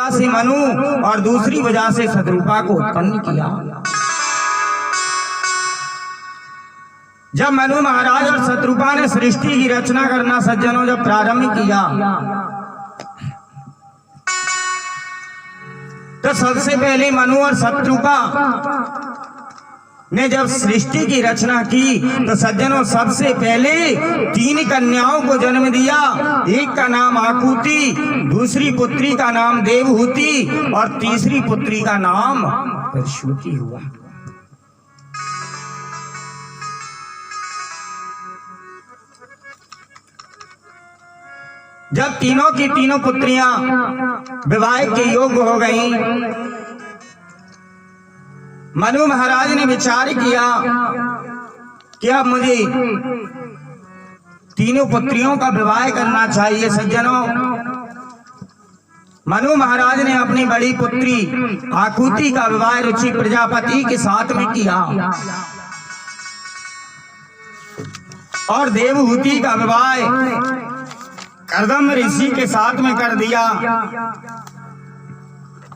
भुजा से मनु और दूसरी भुजा से शत्रुपा को उत्पन्न किया। जब मनु महाराज और शत्रुपा ने सृष्टि की रचना करना सज्जनों जब प्रारंभ किया तो सबसे पहले मनु और शत्रुपा ने जब सृष्टि की रचना की तो सज्जनों सबसे पहले 3 कन्याओं को जन्म दिया। एक का नाम आकुति, दूसरी पुत्री का नाम देवहूति और तीसरी पुत्री का नाम प्रसूति हुआ। जब तीनों की तीनों पुत्रियां विवाह के योग्य हो गईं, मनु महाराज ने विचार किया कि अब मुझे तीनों पुत्रियों का विवाह करना चाहिए। सज्जनों, मनु महाराज ने अपनी बड़ी पुत्री आकुति का विवाह रुचि प्रजापति के साथ में किया और देवहूति का विवाह कर्दम ऋषि के साथ में कर दिया।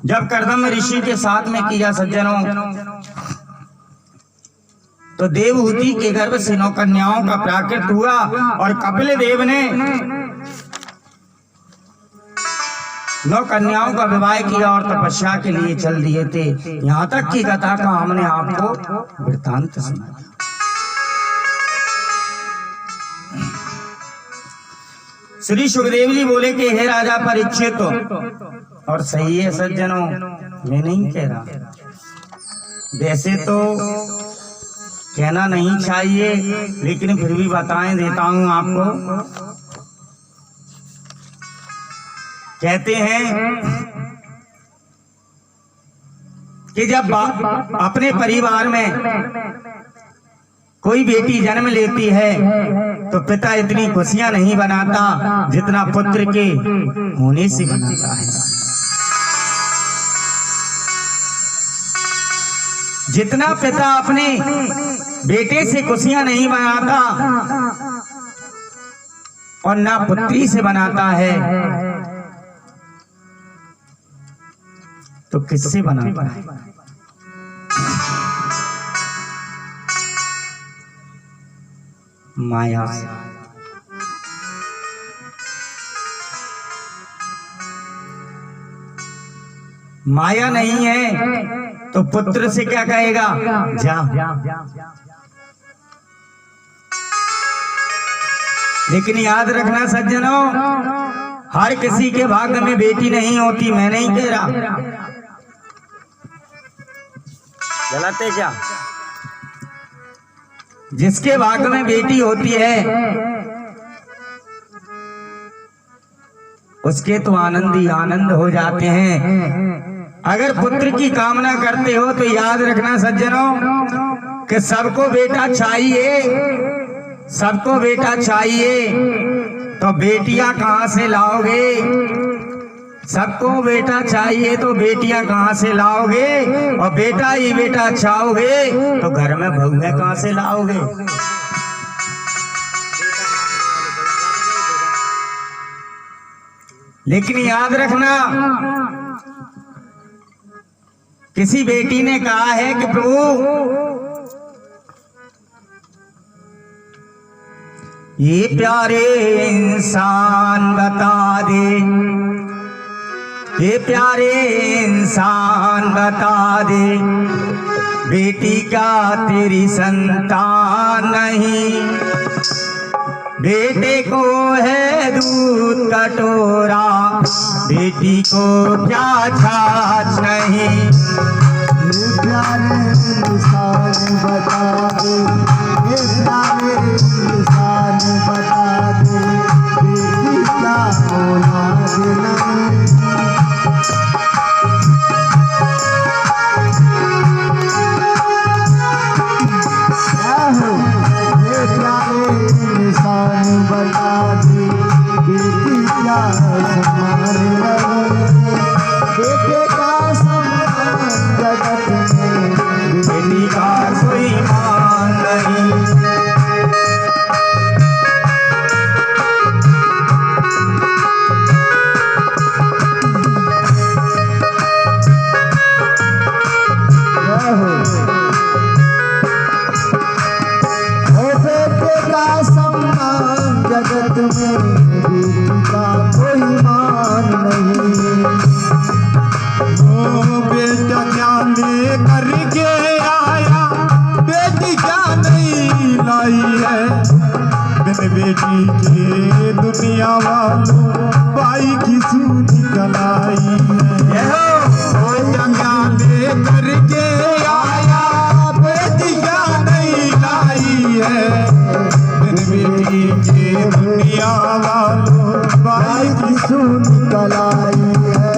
जब कर्दम ऋषि के साथ में किया सज्जनों तो देवहूति के गर्भ से 9 कन्याओं का प्राकट हुआ और कपिल देव ने 9 कन्याओं का विवाह किया और तपस्या के लिए चल दिए थे। यहाँ तक की कथा का हमने आपको वृत्तांत सुनाया। श्री सुखदेव जी बोले कि हे राजा परीक्षित, और सही है सज्जनों, मैं नहीं कह रहा, वैसे तो कहना नहीं चाहिए लेकिन फिर भी बताएं देता हूं आपको। कहते हैं कि जब अपने परिवार में कोई बेटी जन्म लेती है तो पिता इतनी खुशियां नहीं बनाता जितना पुत्र के होने से बनाता है। जितना पिता अपने बेटे से खुशियां नहीं बनाता और ना पुत्री से बनाता है तो किससे बनाता है? माया से। माया नहीं है तो पुत्र से क्या कहेगा? जा। लेकिन याद रखना सज्जनों, हर किसी के भाग्य में बेटी नहीं होती। मैं नहीं कह रहा, गलत है क्या? जिसके भाग्य में बेटी होती है उसके तो आनंद ही आनंद हो जाते हैं। अगर पुत्र की कामना करते हो तो याद रखना सज्जनों कि सबको बेटा चाहिए, सबको बेटा चाहिए, तो बेटियां कहां से लाओगे? सबको बेटा चाहिए तो बेटियां कहां से लाओगे? और बेटा ही बेटा चाहोगे तो घर में बहुएं कहां से लाओगे? लेकिन याद रखना, किसी बेटी ने कहा है कि प्रभु ये प्यारे इंसान बता दे, ये प्यारे इंसान बता दे, बेटी क्या तेरी संतान नहीं? बेटे को है दूध कटोरा, बेटी को क्या छाछ नहीं? ये प्यारे इंसान बता दे, ये प्यारे इंसान बता दे, बेटी क्या औलाद नहीं? बता दे बेटी क्या बेटे का सम्मान जगत में, बेटी का कोई मान नहीं। ओ बेटा क्या ले करके आया, बेटी क्या नहीं लाई है। बिन बेटी के दुनिया वालों भाई की सून निकल आई है। बेटा क्या ले करके आया, बेटी क्या नहीं लाई है। बिन बेटी के दुनिया वालों भाई की सून निकल आई है,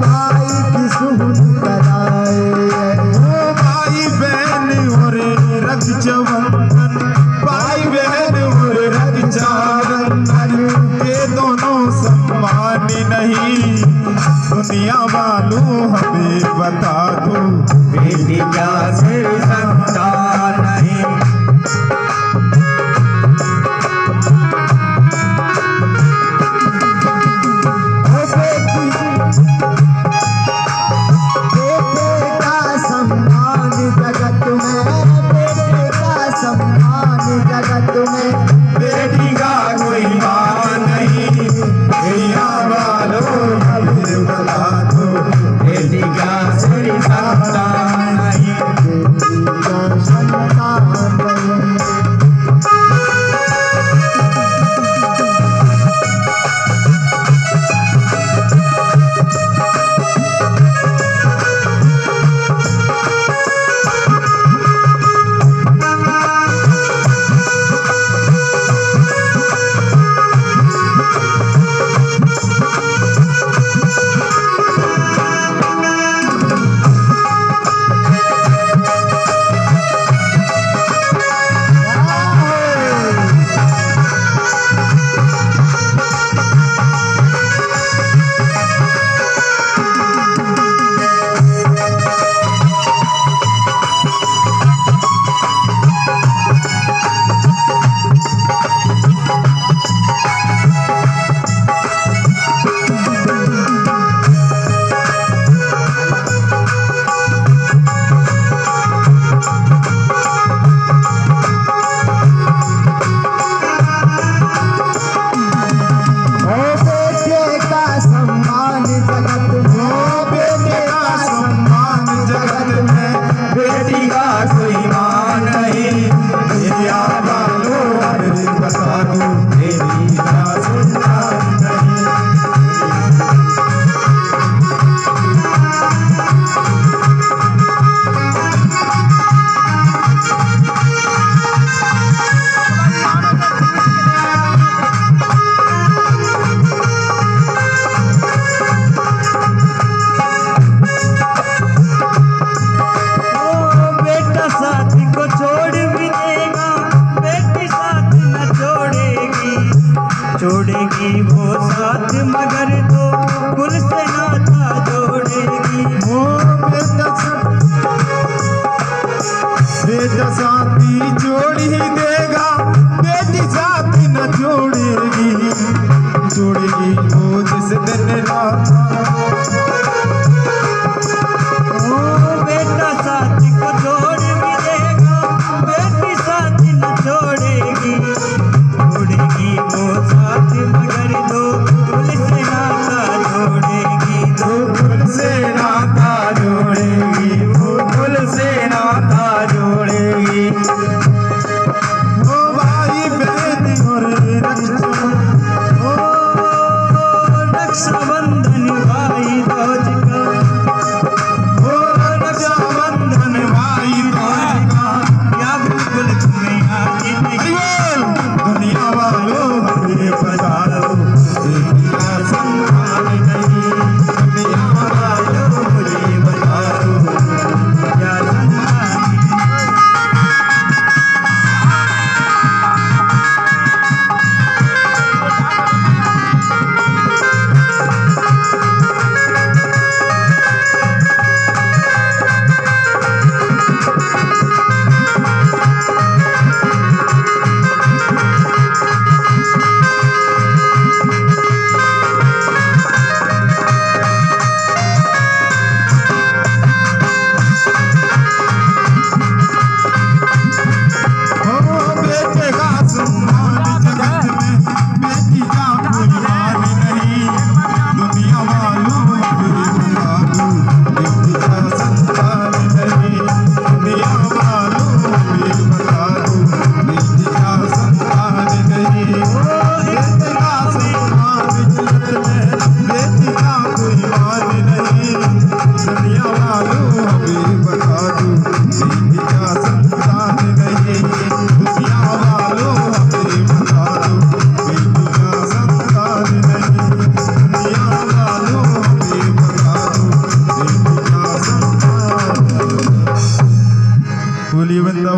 भाई की सून निकल आई है। ओ भाई बहन और रक्षाबंधन, भाई बहन और रक्षाबंधन, ये दोनों सम्मान नहीं। दुनिया वालों हमें बता दो, बेटी क्या सिर संतान नहीं। बेटे का सम्मान जगत में, बेटे का सम्मान जगत में, बेटी का कोई मान नहीं। दुनिया वालों हमें बता दो, बेटी का सिर संतान नहीं। बेटी का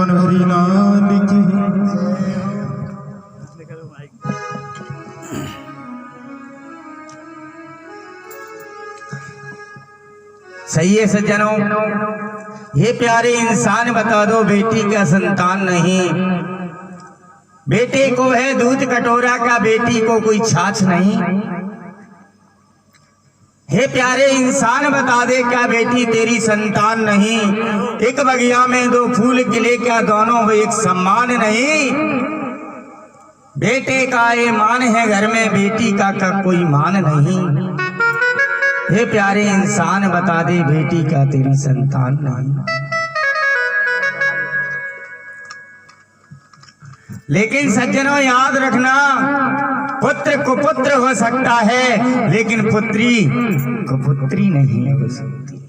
वृंदावन हरि लाल की। सही है सज्जनों, ये प्यारे इंसान बता दो, बेटी का संतान नहीं, बेटे को है दूध कटोरा का, बेटी को कोई छाछ नहीं। हे प्यारे इंसान बता दे, क्या बेटी तेरी संतान नहीं? एक बगिया में दो फूल खिले, क्या दोनों एक सम्मान नहीं? बेटे का ये मान है घर में, बेटी का कोई मान नहीं। हे प्यारे इंसान बता दे, बेटी का तेरी संतान नहीं। लेकिन सज्जनों याद रखना, पुत्र कुपुत्र हो सकता है, लेकिन पुत्री कुपुत्री नहीं हो सकती।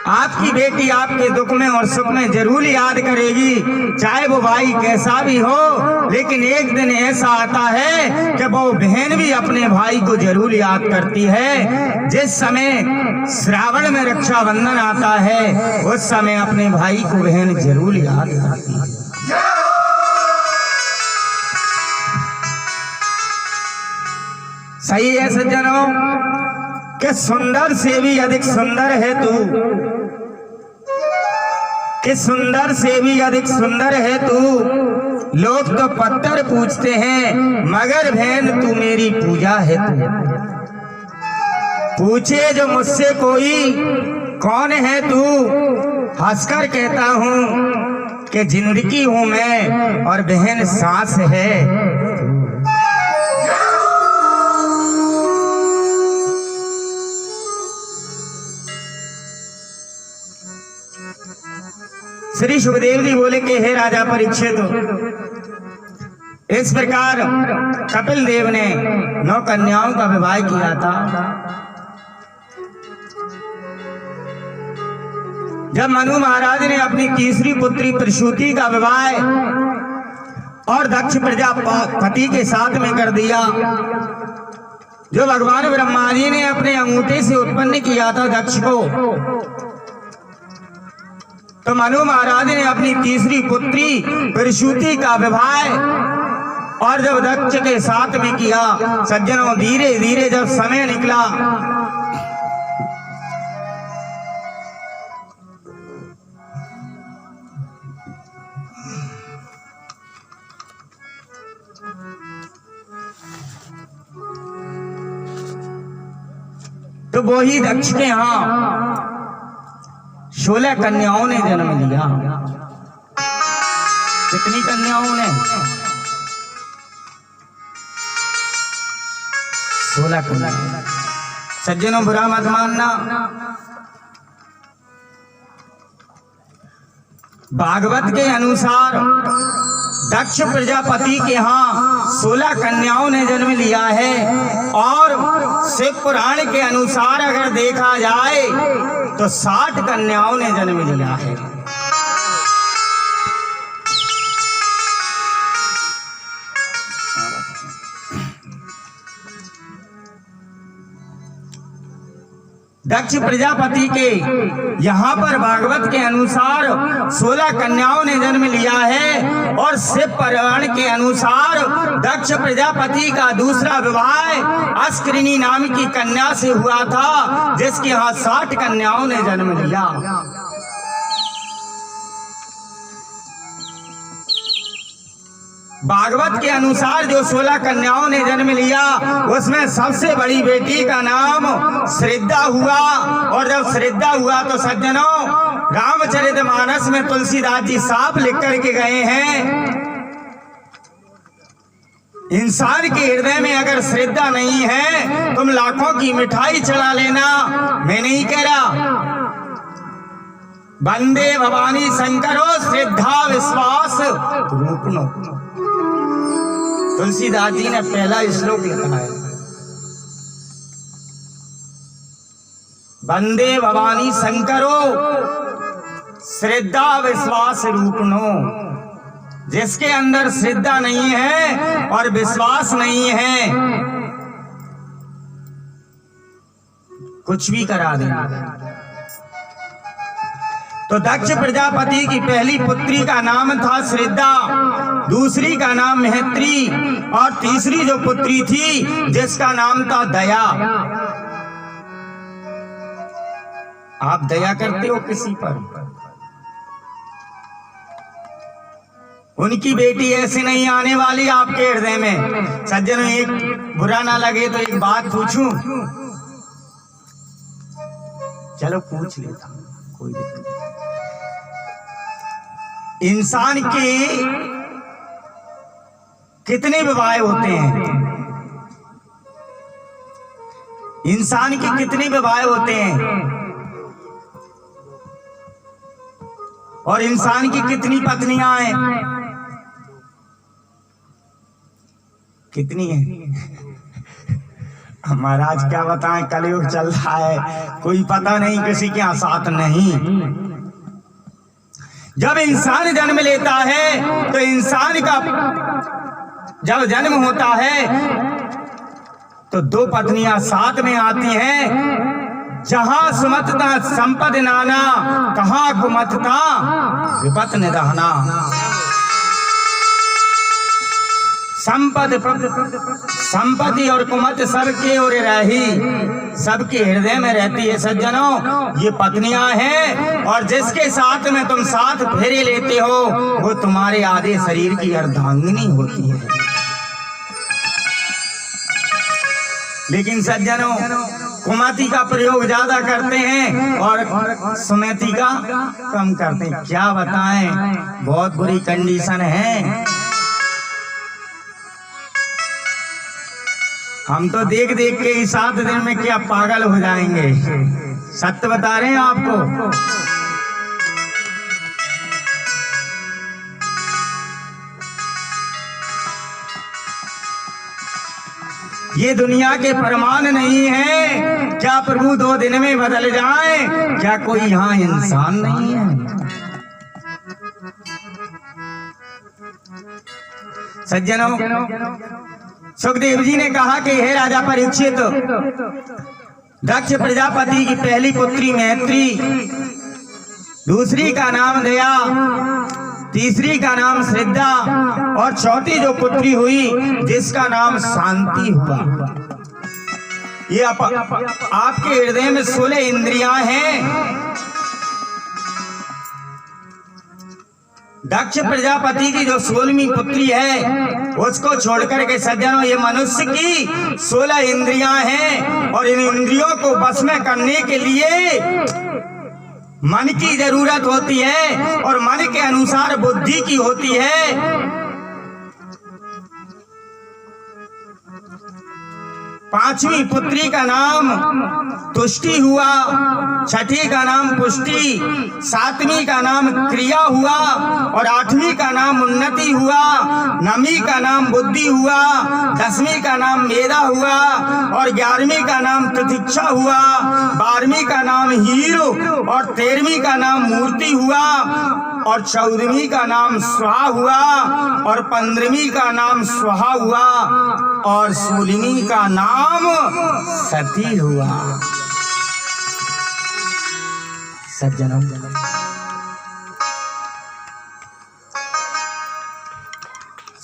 आपकी बेटी आपके दुख में और सुख में जरूर याद करेगी, चाहे वो भाई कैसा भी हो। लेकिन एक दिन ऐसा आता है कि वो बहन भी अपने भाई को जरूर याद करती है। जिस समय श्रावण में रक्षाबंधन आता है, उस समय अपने भाई को बहन जरूर याद करती है। सही है सज्जनों, कि सुंदर से भी अधिक सुंदर है तू, कि सुंदर से भी अधिक सुंदर है तू। लोग तो पत्थर पूछते हैं, मगर बहन तू मेरी पूजा है तू। पूछे जो मुझसे कोई कौन है तू, हंसकर कहता हूँ कि जिंदगी हूँ मैं और बहन सांस है। श्री सुखदेव जी बोले कि हे राजा परीक्षित, इस प्रकार कपिल देव ने 9 कन्याओं का विवाह किया था। जब मनु महाराज ने अपनी तीसरी पुत्री प्रसूति का विवाह और दक्ष प्रजापति के साथ में कर दिया, जो भगवान ब्रह्मा जी ने अपने अंगूठे से उत्पन्न किया था दक्ष को, तो मनु महाराज ने अपनी तीसरी पुत्री प्रसूति का विवाह और जब दक्ष के साथ में किया, सज्जनों धीरे धीरे जब समय निकला, तो वही दक्ष के यहाँ 16 कन्याओं ने जन्म लिया। कितनी कन्याओं ने? 16 कन्याओं। सज्जनों बुरा मत मानना, भागवत के अनुसार दक्ष प्रजापति के यहाँ 16 कन्याओं ने जन्म लिया है, और शिव पुराण के अनुसार अगर देखा जाए तो 60 कन्याओं ने जन्म लिया है। दक्ष प्रजापति के यहाँ पर भागवत के अनुसार 16 कन्याओं ने जन्म लिया है, और शिव पुराण के अनुसार दक्ष प्रजापति का दूसरा विवाह अस्कृणी नाम की कन्या से हुआ था, जिसके यहाँ 60 कन्याओं ने जन्म लिया। भागवत के अनुसार जो 16 कन्याओं ने जन्म लिया, उसमें सबसे बड़ी बेटी का नाम श्रद्धा हुआ। और जब श्रद्धा हुआ तो सज्जनों, रामचरितमानस में तुलसीदास जी साफ लिख करके गए हैं, इंसान के हृदय में अगर श्रद्धा नहीं है, तुम लाखों की मिठाई चढ़ा लेना, मैं नहीं कह रहा। वंदे भवानी शंकरो श्रद्धा विश्वास रूपनो, तुलसीदास जी ने पहला श्लोक लिखा है। वंदे भवानी शंकरो श्रद्धा विश्वास रूपनो, जिसके अंदर श्रद्धा नहीं है और विश्वास नहीं है, कुछ भी करा देंगे। तो दक्ष प्रजापति की पहली पुत्री का नाम था श्रद्धा, दूसरी का नाम मैत्री और तीसरी जो पुत्री थी जिसका नाम था दया। आप दया करते हो किसी पर? उनकी बेटी ऐसे नहीं आने वाली आपके हृदय में। सज्जनों, एक बुरा ना लगे तो एक बात पूछूं? चलो पूछ लेता हूं, कोई दिक्कत नहीं। इंसान के कितने विवाह होते हैं? इंसान के कितने विवाह होते हैं? और इंसान की कितनी पत्नियां हैं? कितनी है? महाराज क्या बताएं, कलयुग चल रहा है, कोई पता नहीं, किसी के यहाँ साथ नहीं। जब इंसान जन्म लेता है तो इंसान का जब जन्म होता है तो दो पत्नियां साथ में आती हैं। जहां सुमतता संपद नाना, कहां कुमतता विपत निधाना। संपत्ति और कुमत सबके ओर रही, सबके हृदय में रहती है। सज्जनों, ये पत्नियां हैं और जिसके साथ में तुम साथ फेरे लेते हो वो तुम्हारे आधे शरीर की अर्धांगिनी होती है। लेकिन सज्जनों, कुमति का प्रयोग ज्यादा करते हैं और सुमति का कम करते हैं। क्या बताएं, बहुत बुरी कंडीशन है। हम तो देख देख के इस 7 दिन में क्या पागल हो जाएंगे। सत्य बता रहे हैं आपको। ये दुनिया के प्रमाण नहीं है। क्या प्रभु 2 दिन में बदल जाए? क्या कोई यहाँ इंसान नहीं है? सज्जनों, सुखदेव जी ने कहा कि हे राजा परीक्षित, दक्ष प्रजापति की पहली पुत्री मैत्री, दूसरी का नाम दया, तीसरी का नाम श्रद्धा और चौथी जो पुत्री हुई जिसका नाम शांति हुआ। ये आपके हृदय में 16 इंद्रियां हैं। दक्ष प्रजापति की जो 16वीं पुत्री है उसको छोड़कर के सज्जनों, ये मनुष्य की 16 इंद्रियां हैं और इन इंद्रियों को बस में करने के लिए मन की जरूरत होती है और मन के अनुसार बुद्धि की होती है। 5वीं पुत्री का नाम तुष्टि हुआ, 6ठी का नाम पुष्टि, 7वीं का नाम क्रिया हुआ और 8वीं का नाम उन्नति हुआ, 9वीं का नाम बुद्धि हुआ, 10वीं का नाम मेधा हुआ और 11वीं का नाम तितिक्षा हुआ, 12वीं का नाम हीरो और 13वीं का नाम मूर्ति हुआ और 14वीं का नाम स्वाहा हुआ और 15वीं का नाम स्वाहा हुआ और 16वीं का नाम सती हुआ। सज्जनों,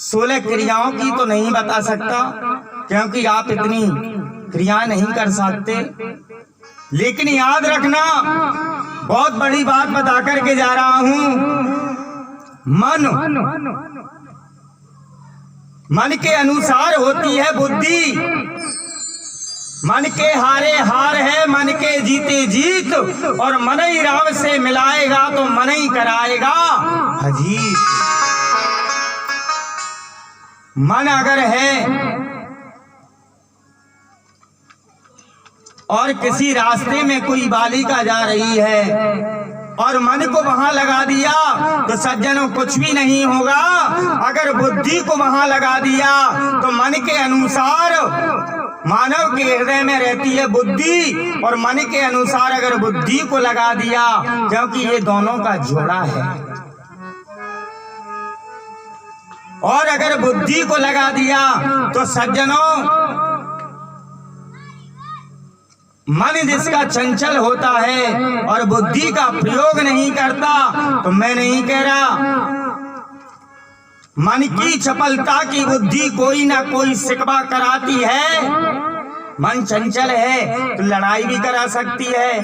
16 क्रियाओं की तो नहीं बता सकता क्योंकि आप इतनी क्रियाएं नहीं कर सकते, लेकिन याद रखना, बहुत बड़ी बात बता करके जा रहा हूं। मन के अनुसार होती है बुद्धि। मन के हारे हार है, मन के जीते जीत और मन ही राम से मिलाएगा तो मन ही कराएगा अजीत। मन अगर है और किसी रास्ते में कोई बालिका जा रही है और मन को वहां लगा दिया तो सज्जनों कुछ भी नहीं होगा। अगर बुद्धि को वहां लगा दिया तो मन के अनुसार, मानव के हृदय में रहती है बुद्धि और मन के अनुसार अगर बुद्धि को लगा दिया, क्योंकि ये दोनों का जोड़ा है, और अगर बुद्धि को लगा दिया तो सज्जनों मन जिसका चंचल होता है और बुद्धि का प्रयोग नहीं करता, तो मैं नहीं कह रहा मन की चपलता की बुद्धि कोई ना कोई शिकवा कराती है। मन चंचल है तो लड़ाई भी करा सकती है,